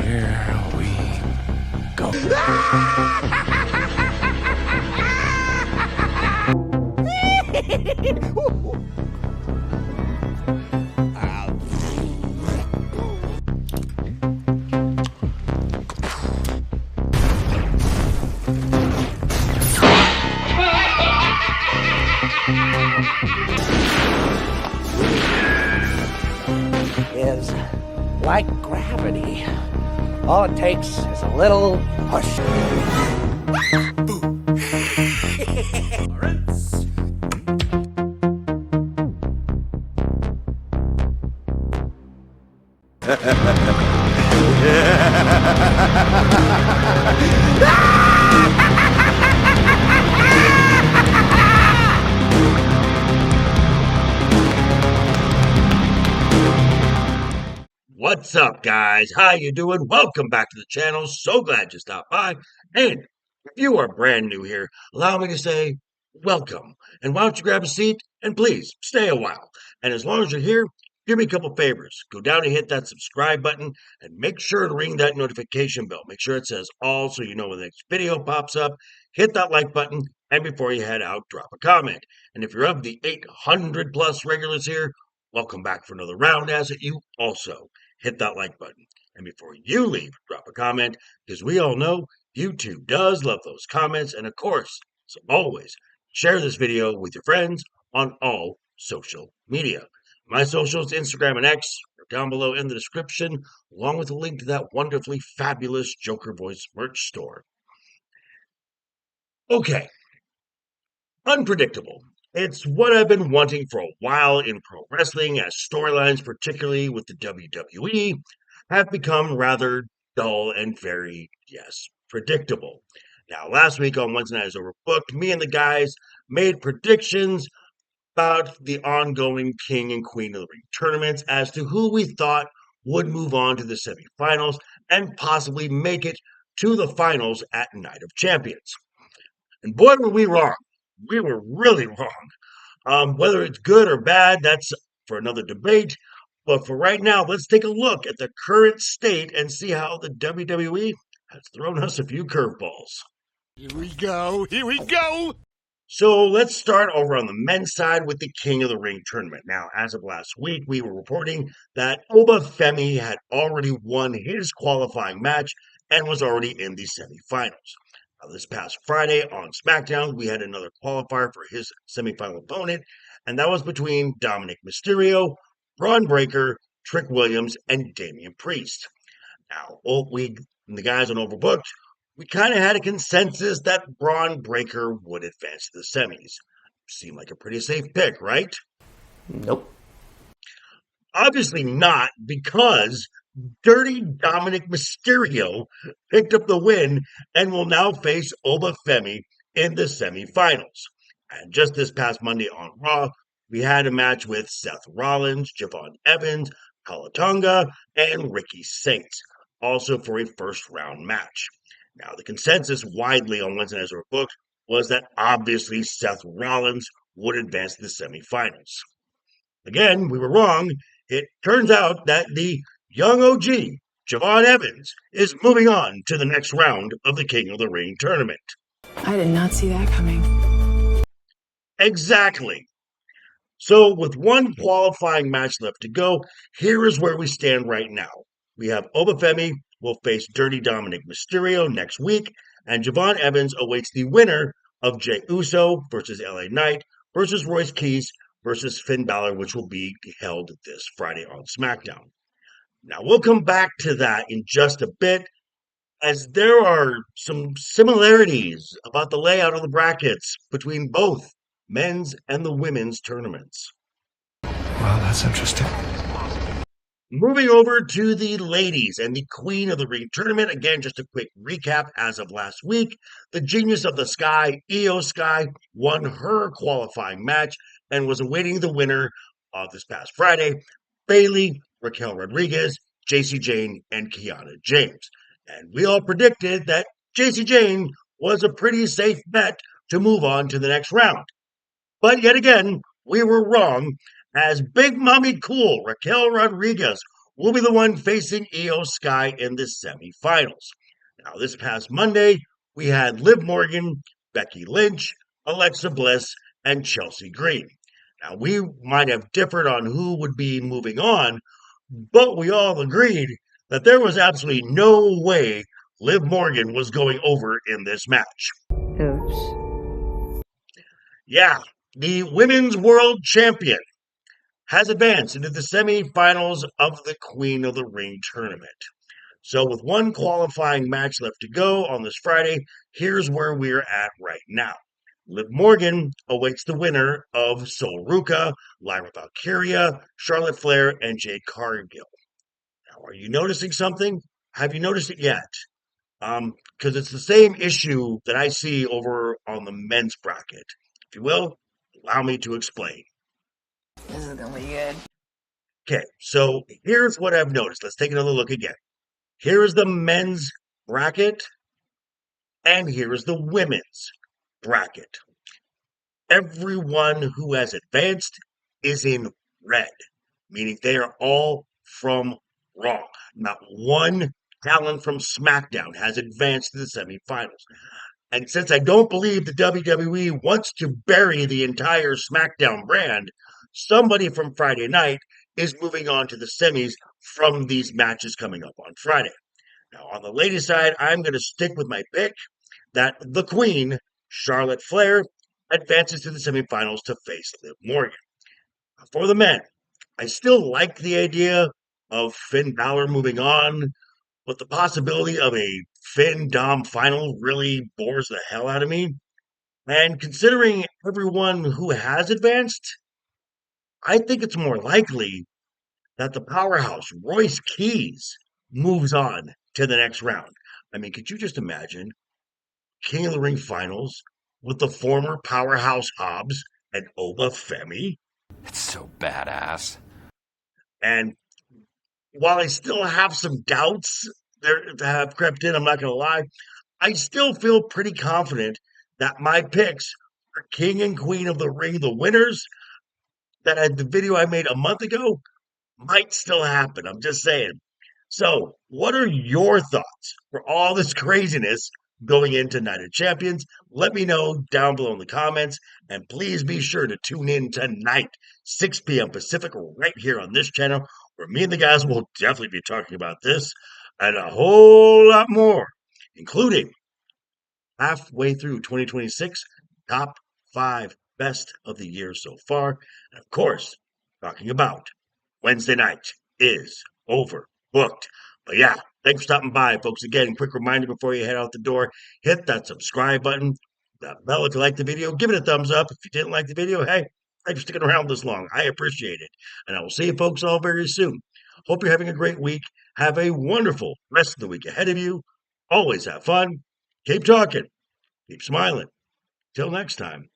Here we go. Is like gravity. All it takes is a little push. What's up, guys? How you doing? Welcome back to the channel. So glad you stopped by. And if you are brand new here, allow me to say welcome. And why don't you grab a seat and please stay a while. And as long as you're here, do me a couple favors. Go down and hit that subscribe button and make sure to ring that notification bell. Make sure it says all so you know when the next video pops up. Hit that like button, and before you head out, drop a comment. And if you're of the 800 plus regulars here, welcome back for another round as it you also hit that like button. And before you leave, drop a comment, because we all know YouTube does love those comments. And of course, as always, share this video with your friends on all social media. My socials, Instagram and X, are down below in the description, along with a link to that wonderfully fabulous Joker Voice merch store. Okay, unpredictable. It's what I've been wanting for a while in pro wrestling, as storylines, particularly with the WWE, have become rather dull and very, yes, predictable. Now, last week on Wednesday Night is Overbooked, me and the guys made predictions about the ongoing King and Queen of the Ring tournaments as to who we thought would move on to the semifinals and possibly make it to the finals at Night of Champions. And boy, were we wrong. We were really wrong. Whether it's good or bad, that's for another debate. But for right now, let's take a look at the current state and see how the WWE has thrown us a few curveballs. Here we go. Here we go. So let's start over on the men's side with the King of the Ring tournament. Now, as of last week, we were reporting that Obafemi had already won his qualifying match and was already in the semifinals. Now, this past Friday on SmackDown, we had another qualifier for his semifinal opponent, and that was between Dominic Mysterio, Braun Breaker, Trick Williams, and Damian Priest. Now, the guys on Overbooked, we kind of had a consensus that Braun Breaker would advance to the semis. Seemed like a pretty safe pick, right? Nope. Obviously not, because Dirty Dominic Mysterio picked up the win and will now face Obafemi in the semifinals. And just this past Monday on Raw, we had a match with Seth Rollins, Javon Evans, Kalatonga, and Ricky Saints, also for a first round match. Now, the consensus widely on Wednesday Night Overbooked was that obviously Seth Rollins would advance to the semifinals. Again, we were wrong. It turns out that the young OG, Javon Evans, is moving on to the next round of the King of the Ring tournament. I did not see that coming. Exactly. So, with one qualifying match left to go, here is where we stand right now. We have Obafemi will face Dirty Dominic Mysterio next week, and Javon Evans awaits the winner of Jey Uso versus LA Knight versus Royce Keys versus Finn Balor, which will be held this Friday on SmackDown. Now, we'll come back to that in just a bit, as there are some similarities about the layout of the brackets between both men's and the women's tournaments. Well, that's interesting. Moving over to the ladies and the Queen of the Ring tournament. Again, just a quick recap as of last week. The Genius of the Sky, Io Sky, won her qualifying match and was awaiting the winner of this past Friday, Bayley, Raquel Rodriguez, JC Jane, and Kiana James. And we all predicted that JC Jane was a pretty safe bet to move on to the next round. But yet again, we were wrong, as Big Mommy Cool Raquel Rodriguez will be the one facing Io Sky in the semifinals. Now, this past Monday, we had Liv Morgan, Becky Lynch, Alexa Bliss, and Chelsea Green. Now, we might have differed on who would be moving on, but we all agreed that there was absolutely no way Liv Morgan was going over in this match. Oops. Yeah, the Women's World Champion has advanced into the semifinals of the Queen of the Ring tournament. So, with one qualifying match left to go on this Friday, here's where we're at right now. Liv Morgan awaits the winner of Sol Ruca, Lyra Valkyria, Charlotte Flair, and Jade Cargill. Now, are you noticing something? Have you noticed it yet? Because it's the same issue that I see over on the men's bracket. If you will, allow me to explain. This is gonna be good. Okay, so here's what I've noticed. Let's take another look again. Here is the men's bracket, and here is the women's bracket. Everyone who has advanced is in red, meaning they are all from Raw. Not one talent from SmackDown has advanced to the semifinals. And since I don't believe the WWE wants to bury the entire SmackDown brand, somebody from Friday night is moving on to the semis from these matches coming up on Friday. Now, on the ladies' side, I'm going to stick with my pick that the Queen, Charlotte Flair, advances to the semifinals to face Liv Morgan. For the men, I still like the idea of Finn Balor moving on, but the possibility of a Finn Dom final really bores the hell out of me. And considering everyone who has advanced, I think it's more likely that the powerhouse Royce Keys moves on to the next round. I mean, could you just imagine King of the Ring finals with the former powerhouse Hobbs and Oba Femi? It's so badass. And while I still have some doubts there that have crept in, I'm not going to lie, I still feel pretty confident that my picks for King and Queen of the Ring, the winners, that the video I made a month ago, might still happen. I'm just saying. So, what are your thoughts for all this craziness going into Night of Champions? Let me know down below in the comments. And please be sure to tune in tonight, 6 p.m. Pacific, right here on this channel, where me and the guys will definitely be talking about this and a whole lot more, including halfway through 2026, top 5 best of the year so far. And of course, talking about Wednesday night is overbooked. But yeah, thanks for stopping by, folks. Again, quick reminder before you head out the door, hit that subscribe button, that bell if you like the video, give it a thumbs up. If you didn't like the video, hey, thanks for sticking around this long. I appreciate it. And I will see you folks all very soon. Hope you're having a great week. Have a wonderful rest of the week ahead of you. Always have fun. Keep talking. Keep smiling. Till next time.